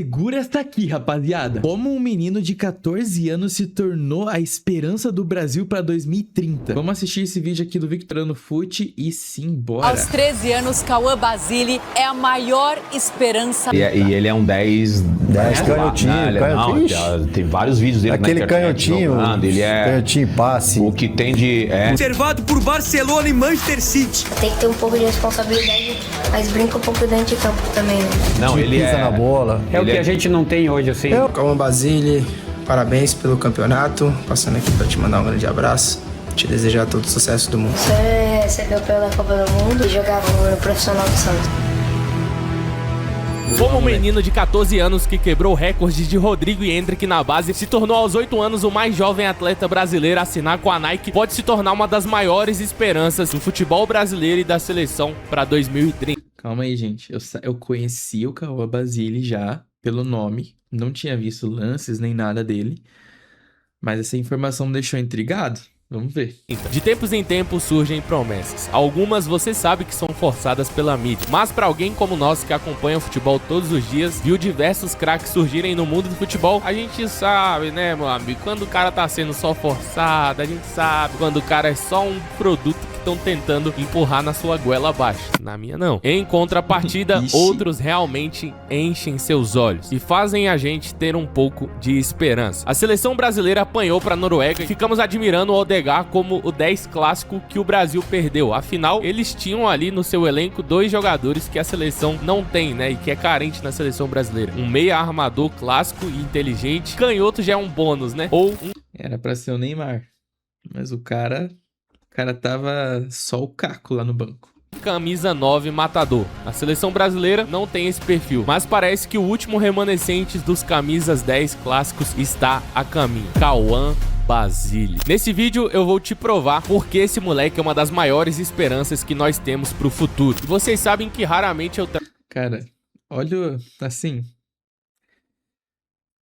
Segura esta aqui, rapaziada. Como um menino de 14 anos se tornou a esperança do Brasil para 2030. Vamos assistir esse vídeo aqui do Victoriano Fute e simbora. Aos 13 anos, Cauã Basile é a maior esperança. E ele é um 10 canhotinho. Tem vários vídeos dele aquele canhotinho, ele é canhotinho, passe. O que tem de... Observado por Barcelona e Manchester City. Tem que ter um pouco de responsabilidade, mas brinca um pouco dentro de campo também, né? Não, ele pisa na bola. É o que a gente não tem hoje, assim. Cauã Basile, parabéns pelo campeonato. Passando aqui pra te mandar um grande abraço. Te desejar todo o sucesso do mundo. Você recebeu pela Copa do Mundo e jogava no profissional do Santos. Como um menino de 14 anos que quebrou recordes de Rodrigo e Hendrick na base, se tornou aos 8 anos o mais jovem atleta brasileiro a assinar com a Nike, pode se tornar uma das maiores esperanças do futebol brasileiro e da seleção para 2030. Calma aí, gente. Eu conheci o Cauã Basile já pelo nome. Não tinha visto lances nem nada dele. Mas essa informação me deixou intrigado. Vamos ver. De tempos em tempos surgem promessas. Algumas você sabe que são forçadas pela mídia. Mas para alguém como nós que acompanha o futebol todos os dias, viu diversos craques surgirem no mundo do futebol, a gente sabe, né, meu amigo? Quando o cara tá sendo só forçado, a gente sabe. Quando o cara é só um produto que estão tentando empurrar na sua goela abaixo. Na minha não. Em contrapartida, outros realmente enchem seus olhos e fazem a gente ter um pouco de esperança. A seleção brasileira apanhou para a Noruega e ficamos admirando o Odegaard como o 10 clássico que o Brasil perdeu. Afinal, eles tinham ali no seu elenco dois jogadores que a seleção não tem, né? E que é carente na seleção brasileira. Um meia armador clássico e inteligente. Canhoto já é um bônus, né? Ou um... Era pra ser o Neymar. Mas o cara tava só o Caco lá no banco. Camisa 9 matador. A seleção brasileira não tem esse perfil, mas parece que o último remanescente dos camisas 10 clássicos está a caminho. Cauã Basile. Nesse vídeo eu vou te provar porque esse moleque é uma das maiores esperanças que nós temos pro futuro. E vocês sabem que raramente eu... Cara, olha, assim...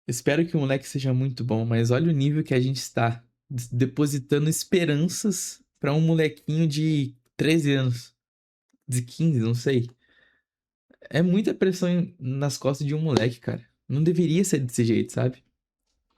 Espero que o moleque seja muito bom, mas olha o nível que a gente está depositando esperanças pra um molequinho de 13 anos. De 15, não sei. É muita pressão nas costas de um moleque, cara. Não deveria ser desse jeito, sabe?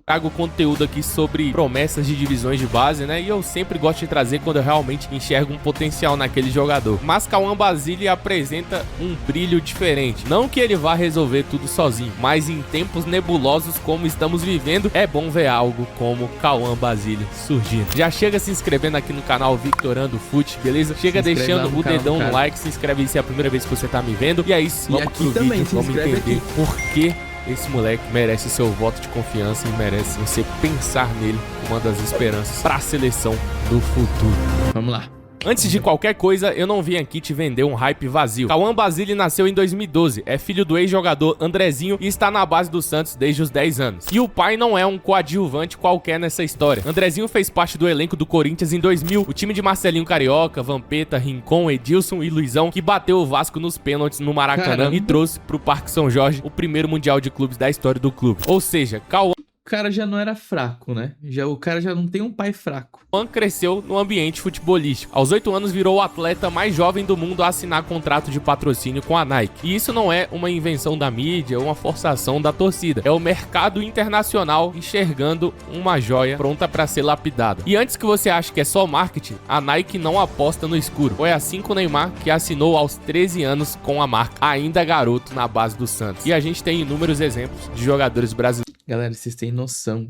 Trago conteúdo aqui sobre promessas de divisões de base, né? E eu sempre gosto de trazer quando eu realmente enxergo um potencial naquele jogador. Mas Cauã Basile apresenta um brilho diferente. Não que ele vá resolver tudo sozinho, mas em tempos nebulosos como estamos vivendo, é bom ver algo como Cauã Basile surgindo. Já chega se inscrevendo aqui no canal Victoriano Fute, beleza? Chega deixando o dedão no like, se inscreve aí se é a primeira vez que você tá me vendo. E aí, vamos pro vídeo, vamos entender por que esse moleque merece o seu voto de confiança e merece você pensar nele como uma das esperanças para a seleção do futuro. Vamos lá. Antes de qualquer coisa, eu não vim aqui te vender um hype vazio. Cauã Basile nasceu em 2012, é filho do ex-jogador Andrezinho e está na base do Santos desde os 10 anos. E o pai não é um coadjuvante qualquer nessa história. Andrezinho fez parte do elenco do Corinthians em 2000, o time de Marcelinho Carioca, Vampeta, Rincon, Edilson e Luizão, que bateu o Vasco nos pênaltis no Maracanã e trouxe pro Parque São Jorge o primeiro Mundial de Clubes da história do clube. Ou seja, Cauã... O cara já não era fraco, né? O cara já não tem um pai fraco. Cauã cresceu no ambiente futebolístico. Aos 8 anos virou o atleta mais jovem do mundo a assinar contrato de patrocínio com a Nike. E isso não é uma invenção da mídia ou uma forçação da torcida. É o mercado internacional enxergando uma joia pronta para ser lapidada. E antes que você ache que é só marketing, a Nike não aposta no escuro. Foi assim com o Neymar, que assinou aos 13 anos com a marca, ainda garoto na base do Santos. E a gente tem inúmeros exemplos de jogadores brasileiros. Galera, vocês têm noção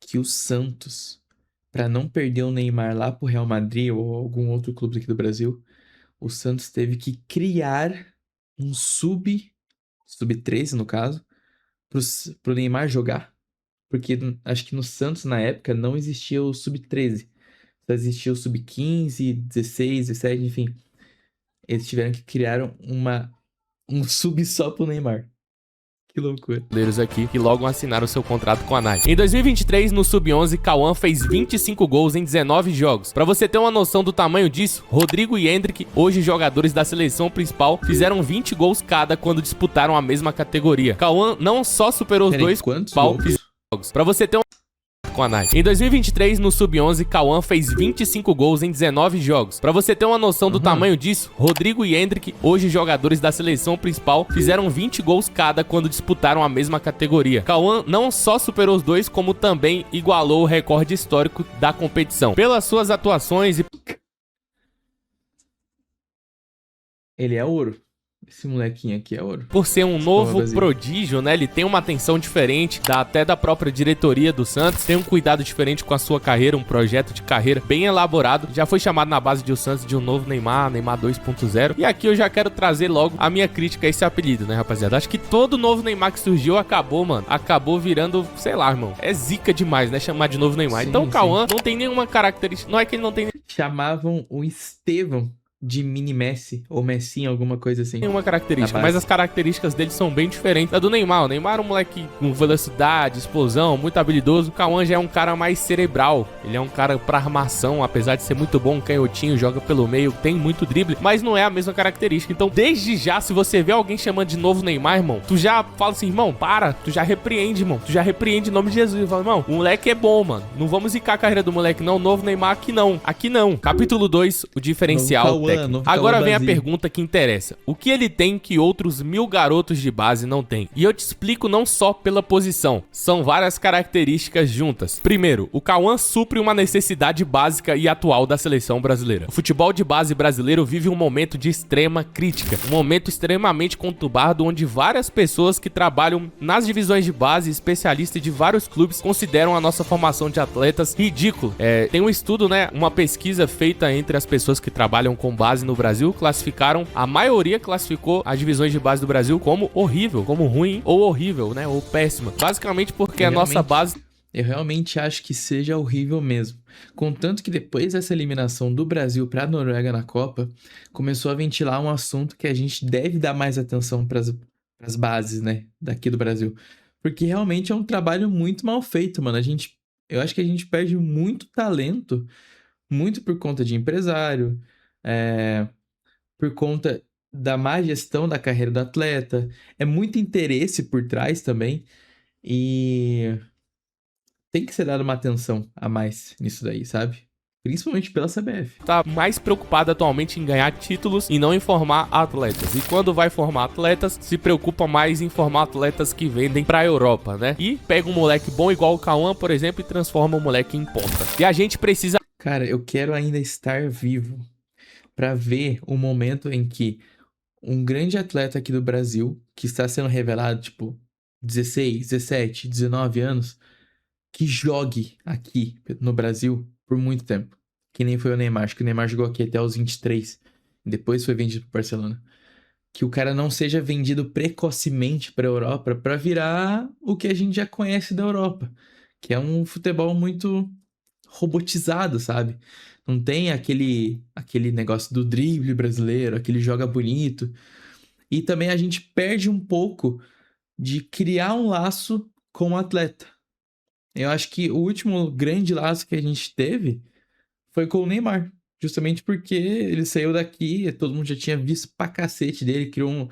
que o Santos, para não perder o Neymar lá pro Real Madrid ou algum outro clube aqui do Brasil, o Santos teve que criar um sub-13 no caso, pro Neymar jogar. Porque acho que no Santos na época não existia o sub-13, só existia o sub-15, 16, 17, enfim. Eles tiveram que criar um sub só pro Neymar. Que loucura. Aqui que logo assinaram seu contrato com a Nike. Em 2023, no Sub-11, Cauã fez 25 gols em 19 jogos. Pra você ter uma noção do tamanho disso, Rodrigo e Hendrick, hoje jogadores da seleção principal, fizeram 20 gols cada quando disputaram a mesma categoria. Cauã não só superou os dois quantos jogos. Pra você ter com a Nike. Em 2023, no Sub-11, Cauã fez 25 gols em 19 jogos. Pra você ter uma noção do tamanho disso, Rodrigo e Hendrick, hoje jogadores da seleção principal, fizeram 20 gols cada quando disputaram a mesma categoria. Cauã não só superou os dois, como também igualou o recorde histórico da competição. Pelas suas atuações e... Ele é ouro. Esse molequinho aqui é ouro. Por ser um novo prodígio, né? Ele tem uma atenção diferente, até da própria diretoria do Santos. Tem um cuidado diferente com a sua carreira, um projeto de carreira bem elaborado. Já foi chamado na base do Santos de um novo Neymar, Neymar 2.0. E aqui eu já quero trazer logo a minha crítica a esse apelido, né, rapaziada? Acho que todo novo Neymar que surgiu acabou, mano. Acabou virando, sei lá, irmão. É zica demais, né? Chamar de novo Neymar. Sim, então o Cauã não tem nenhuma característica. Não é que ele não tem Chamavam o Estevão de mini Messi, ou Messinho, alguma coisa assim. nenhuma característica, mas as características dele são bem diferentes da do Neymar. O Neymar é um moleque com velocidade, explosão, muito habilidoso. O Cauã já é um cara mais cerebral. Ele é um cara pra armação, apesar de ser muito bom, canhotinho, joga pelo meio, tem muito drible, mas não é a mesma característica. Então, desde já, se você vê alguém chamando de novo Neymar, irmão, tu já fala assim, irmão, para, tu já repreende, irmão. Tu já repreende em nome de Jesus. E fala, irmão, o moleque é bom, mano. Não vamos zicar a carreira do moleque, não. Novo Neymar aqui não. Aqui não. Capítulo 2, o diferencial. Agora vem a pergunta que interessa. O que ele tem que outros 1000 garotos de base não têm? E eu te explico não só pela posição. São várias características juntas. Primeiro, o Cauã supre uma necessidade básica e atual da seleção brasileira. O futebol de base brasileiro vive um momento de extrema crítica. Um momento extremamente conturbado onde várias pessoas que trabalham nas divisões de base, especialistas de vários clubes, consideram a nossa formação de atletas ridícula. Tem um estudo, né? Uma pesquisa feita entre as pessoas que trabalham com base no Brasil, classificaram, a maioria classificou as divisões de base do Brasil como horrível, como ruim ou horrível, né, ou péssima. Basicamente porque a nossa base... Eu realmente acho que seja horrível mesmo. Contanto que depois dessa eliminação do Brasil para a Noruega na Copa, começou a ventilar um assunto que a gente deve dar mais atenção para as bases, né, daqui do Brasil. Porque realmente é um trabalho muito mal feito, mano. Eu acho que a gente perde muito talento, muito por conta de empresário, por conta da má gestão da carreira do atleta. É muito interesse por trás também. E tem que ser dada uma atenção a mais nisso daí, sabe? Principalmente pela CBF. Tá mais preocupada atualmente em ganhar títulos e não em formar atletas. E quando vai formar atletas, se preocupa mais em formar atletas que vendem pra Europa, né? E pega um moleque bom igual o Cauã, por exemplo, e transforma o moleque em ponta. E a gente precisa... Cara, eu quero ainda estar vivo para ver o momento em que um grande atleta aqui do Brasil, que está sendo revelado, tipo, 16, 17, 19 anos, que jogue aqui no Brasil por muito tempo. Que nem foi o Neymar. Acho que o Neymar jogou aqui até os 23. Depois foi vendido pro Barcelona. Que o cara não seja vendido precocemente pra Europa para virar o que a gente já conhece da Europa. Que é um futebol muito robotizado, sabe? Não tem aquele negócio do drible brasileiro, aquele joga bonito. E também a gente perde um pouco de criar um laço com o atleta. Eu acho que o último grande laço que a gente teve foi com o Neymar. Justamente porque ele saiu daqui, todo mundo já tinha visto pra cacete dele, criou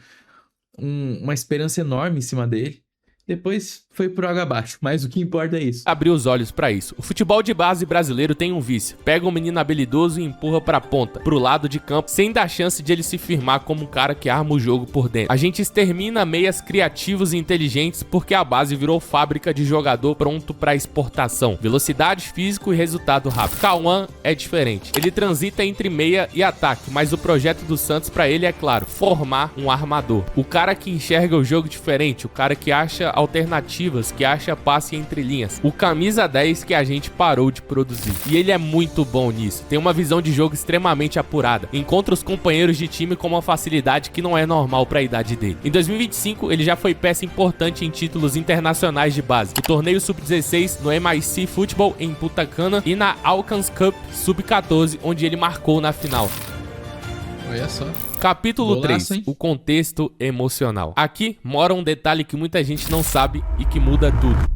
uma esperança enorme em cima dele. Depois foi por água abaixo, mas o que importa é isso. Abrir os olhos pra isso. O futebol de base brasileiro tem um vício. Pega um menino habilidoso e empurra pra ponta, pro lado de campo, sem dar chance de ele se firmar como um cara que arma o jogo por dentro. A gente extermina meias criativos e inteligentes porque a base virou fábrica de jogador pronto pra exportação. Velocidade, físico e resultado rápido. Cauã é diferente. Ele transita entre meia e ataque, mas o projeto do Santos pra ele é claro, formar um armador. O cara que enxerga o jogo diferente, o cara que acha alternativas, que acha passe entre linhas. O camisa 10 que a gente parou de produzir. E ele é muito bom nisso. Tem uma visão de jogo extremamente apurada. Encontra os companheiros de time com uma facilidade que não é normal para a idade dele. Em 2025, ele já foi peça importante em títulos internacionais de base. O torneio Sub-16 no MIC Football em Punta Cana e na Alcance Cup Sub-14, onde ele marcou na final. Olha só. Capítulo Golaço, 3, hein? o contexto emocional. Aqui mora um detalhe que muita gente não sabe e que muda tudo.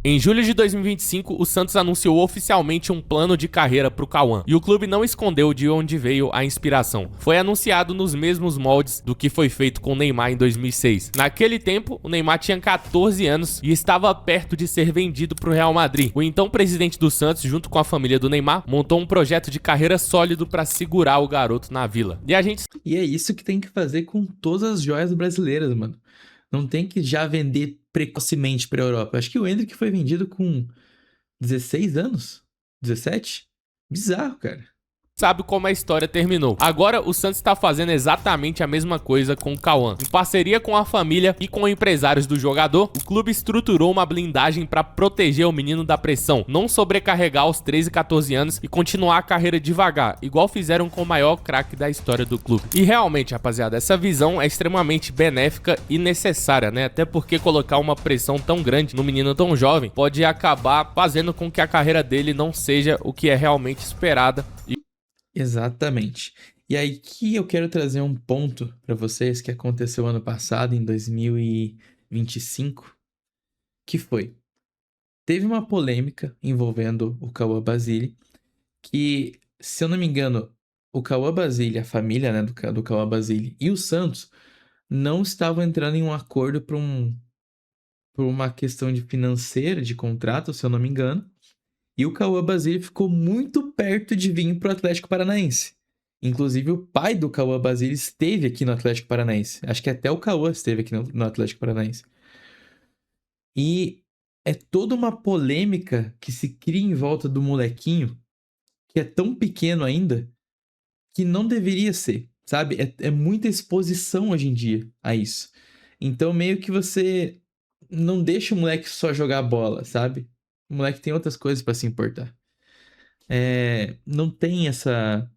Em julho de 2025, o Santos anunciou oficialmente um plano de carreira pro Cauã, e o clube não escondeu de onde veio a inspiração. Foi anunciado nos mesmos moldes do que foi feito com o Neymar em 2006. Naquele tempo, o Neymar tinha 14 anos e estava perto de ser vendido pro Real Madrid. O então presidente do Santos, junto com a família do Neymar, montou um projeto de carreira sólido para segurar o garoto na Vila. E é isso que tem que fazer com todas as joias brasileiras, mano. Não tem que já vender precocemente pra Europa. Acho que o Endrick foi vendido com 16 anos? 17? Bizarro, cara. Sabe como a história terminou. Agora o Santos está fazendo exatamente a mesma coisa com o Cauã. Em parceria com a família e com empresários do jogador, o clube estruturou uma blindagem para proteger o menino da pressão, não sobrecarregar aos 13 e 14 anos e continuar a carreira devagar, igual fizeram com o maior craque da história do clube. E realmente, rapaziada, essa visão é extremamente benéfica e necessária, né? Até porque colocar uma pressão tão grande no menino tão jovem pode acabar fazendo com que a carreira dele não seja o que é realmente esperada. Exatamente. E aí que eu quero trazer um ponto para vocês que aconteceu ano passado, em 2025, que foi: teve uma polêmica envolvendo o Cauã Basile, que, se eu não me engano, o Cauã Basile, a família, né, do Cauã Basile e o Santos não estavam entrando em um acordo por uma questão de financeira, de contrato, se eu não me engano. E o Cauã Basile ficou muito perto de vir pro Atlético Paranaense. Inclusive, o pai do Cauã Basile esteve aqui no Atlético Paranaense. Acho que até o Cauã esteve aqui no Atlético Paranaense. E é toda uma polêmica que se cria em volta do molequinho, que é tão pequeno ainda, que não deveria ser, sabe? É muita exposição hoje em dia a isso. Então, meio que você não deixa o moleque só jogar bola, sabe? O moleque tem outras coisas pra se importar. Não tem essa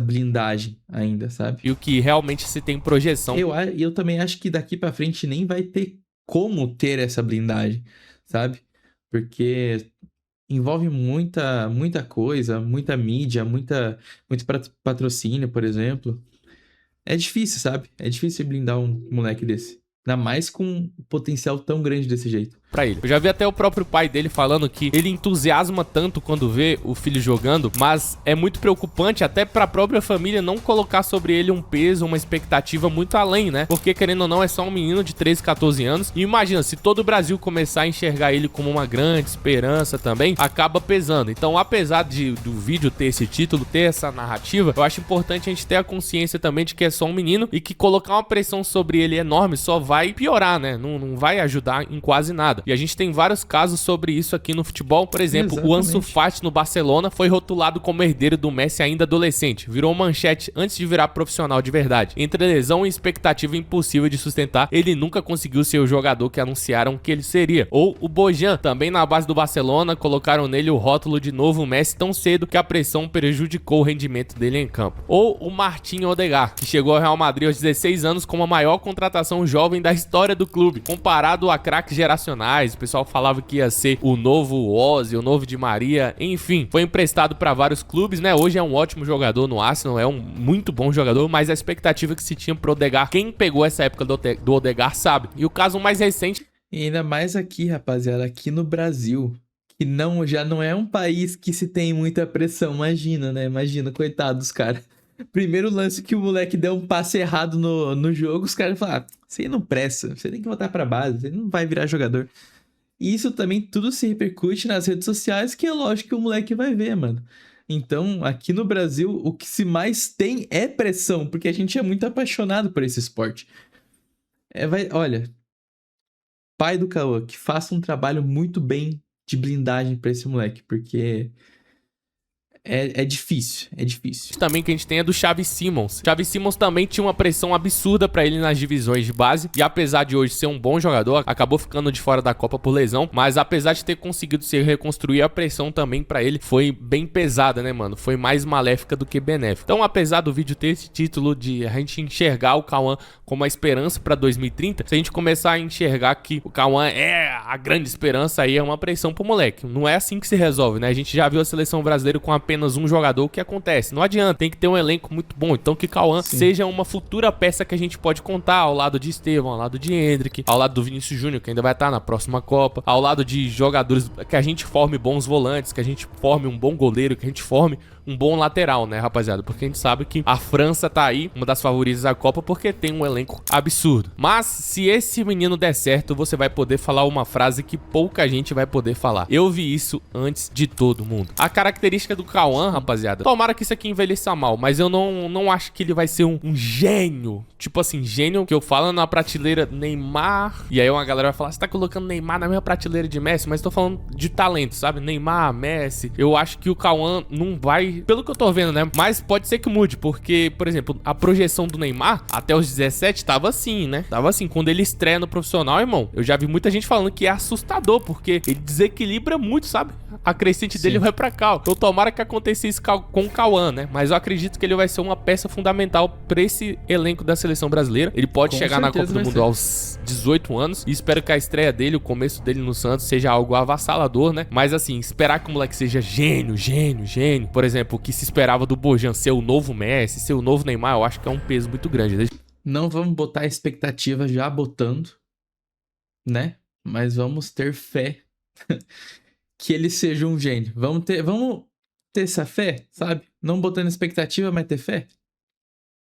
blindagem ainda, sabe? E o que realmente se tem projeção. Eu também acho que daqui pra frente nem vai ter como ter essa blindagem, sabe? Porque envolve muita coisa, muita mídia, muito patrocínio, por exemplo. É difícil, sabe? É difícil blindar um moleque desse. Ainda mais com um potencial tão grande desse jeito. Pra ele. Eu já vi até o próprio pai dele falando que ele entusiasma tanto quando vê o filho jogando, mas é muito preocupante até pra própria família não colocar sobre ele um peso, uma expectativa muito além, né? Porque, querendo ou não, é só um menino de 13, 14 anos. E imagina, se todo o Brasil começar a enxergar ele como uma grande esperança também, acaba pesando. Então, apesar do vídeo ter esse título, ter essa narrativa, eu acho importante a gente ter a consciência também de que é só um menino e que colocar uma pressão sobre ele enorme só vai piorar, né? Não vai ajudar em quase nada. E a gente tem vários casos sobre isso aqui no futebol. Por exemplo, o Ansu Fati no Barcelona foi rotulado como herdeiro do Messi ainda adolescente. Virou manchete antes de virar profissional de verdade. Entre lesão e expectativa impossível de sustentar, ele nunca conseguiu ser o jogador que anunciaram que ele seria. Ou o Bojan, também na base do Barcelona, colocaram nele o rótulo de novo Messi tão cedo que a pressão prejudicou o rendimento dele em campo. Ou o Martin Odegaard, que chegou ao Real Madrid aos 16 anos como a maior contratação jovem da história do clube, comparado a craques geracionais. O pessoal falava que ia ser o novo Ozzy, o novo Di Maria, enfim, foi emprestado para vários clubes, né? Hoje é um ótimo jogador no Arsenal, é um muito bom jogador, mas a expectativa que se tinha pro Odegaard, quem pegou essa época do Odegaard sabe. E o caso mais recente... E ainda mais aqui, rapaziada, aqui no Brasil, que já não é um país que se tem muita pressão, imagina, né? Imagina, coitado dos caras. Primeiro lance que o moleque deu um passe errado no jogo, os caras falaram: você não pressa, você tem que voltar pra base, você não vai virar jogador. E isso também tudo se repercute nas redes sociais, que é lógico que o moleque vai ver, mano. Então, aqui no Brasil, o que se mais tem é pressão, porque a gente é muito apaixonado por esse esporte. Olha, pai do Cauã, que faça um trabalho muito bem de blindagem pra esse moleque, porque... É difícil. Também que a gente tem é do Xavi Simons. Xavi Simons também tinha uma pressão absurda pra ele nas divisões de base. E apesar de hoje ser um bom jogador, acabou ficando de fora da Copa por lesão. Mas apesar de ter conseguido se reconstruir, a pressão também pra ele foi bem pesada, né, mano? Foi mais maléfica do que benéfica. Então, apesar do vídeo ter esse título de a gente enxergar o Cauã como a esperança pra 2030, se a gente começar a enxergar que o Cauã é a grande esperança, aí é uma pressão pro moleque. Não é assim que se resolve, né? A gente já viu a seleção brasileira com apenas apenas um jogador, o que acontece? Não adianta, tem que ter um elenco muito bom. Então que Cauã seja uma futura peça que a gente pode contar ao lado de Estevão, ao lado de Endrick, ao lado do Vinícius Júnior, que ainda vai estar na próxima Copa, ao lado de jogadores, que a gente forme bons volantes, que a gente forme um bom goleiro, que a gente forme um bom lateral, né, rapaziada? Porque a gente sabe que a França tá aí, uma das favoritas da Copa, porque tem um elenco absurdo. Mas se esse menino der certo, você vai poder falar uma frase que pouca gente vai poder falar. Eu vi isso antes de todo mundo. A característica do Cauã, rapaziada, tomara que isso aqui envelheça mal, mas eu não acho que ele vai ser um gênio. Tipo assim, gênio que eu falo na prateleira Neymar. E aí uma galera vai falar, você tá colocando Neymar na mesma prateleira de Messi? Mas tô falando de talento, sabe? Neymar, Messi. Eu acho que o Cauã não vai, pelo que eu tô vendo, né? Mas pode ser que mude, porque, por exemplo, a projeção do Neymar até os 17 tava assim, né? Tava assim, quando ele estreia no profissional, irmão, eu já vi muita gente falando que é assustador, porque ele desequilibra muito, sabe? A crescente dele vai pra cá. Então tomara que aconteça isso com o Cauã, né? Mas eu acredito que ele vai ser uma peça fundamental pra esse elenco da seleção brasileira. Ele pode chegar na Copa do Mundo aos 18 anos. E espero que a estreia dele, o começo dele no Santos, seja algo avassalador, né? Mas assim, esperar que o moleque seja gênio. Por exemplo, o que se esperava do Bojan ser o novo Messi, ser o novo Neymar, eu acho que é um peso muito grande. Não vamos botar a expectativa já botando, né? Mas vamos ter fé que ele seja um gênio. Vamos ter essa fé, sabe? Não botando expectativa, mas ter fé.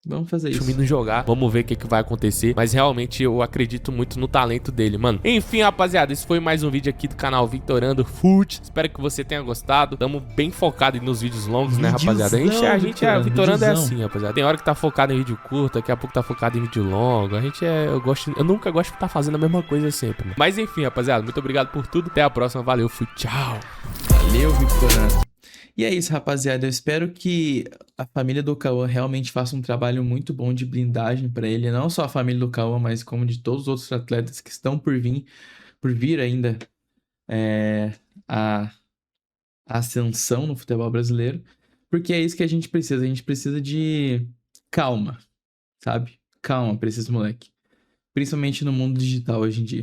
Vamos fazer isso. Deixa o menino jogar, vamos ver o que vai acontecer. Mas realmente eu acredito muito no talento dele, mano. Enfim, rapaziada, esse foi mais um vídeo aqui do canal Vitorando Fut. Espero que você tenha gostado. Tamo bem focado nos vídeos longos, né, rapaziada? A gente é, Vitorando é assim, rapaziada. Tem hora que tá focado em vídeo curto, daqui a pouco tá focado em vídeo longo. Eu nunca gosto de estar fazendo a mesma coisa sempre, né? Mas enfim, rapaziada, muito obrigado por tudo. Até a próxima, valeu, fui, tchau. Valeu, Vitorando. E é isso, rapaziada. Eu espero que a família do Cauã realmente faça um trabalho muito bom de blindagem pra ele. Não só a família do Cauã, mas como de todos os outros atletas que estão por vir ainda a ascensão no futebol brasileiro. Porque é isso que a gente precisa. A gente precisa de calma, sabe? Calma pra esses moleque. Principalmente no mundo digital hoje em dia.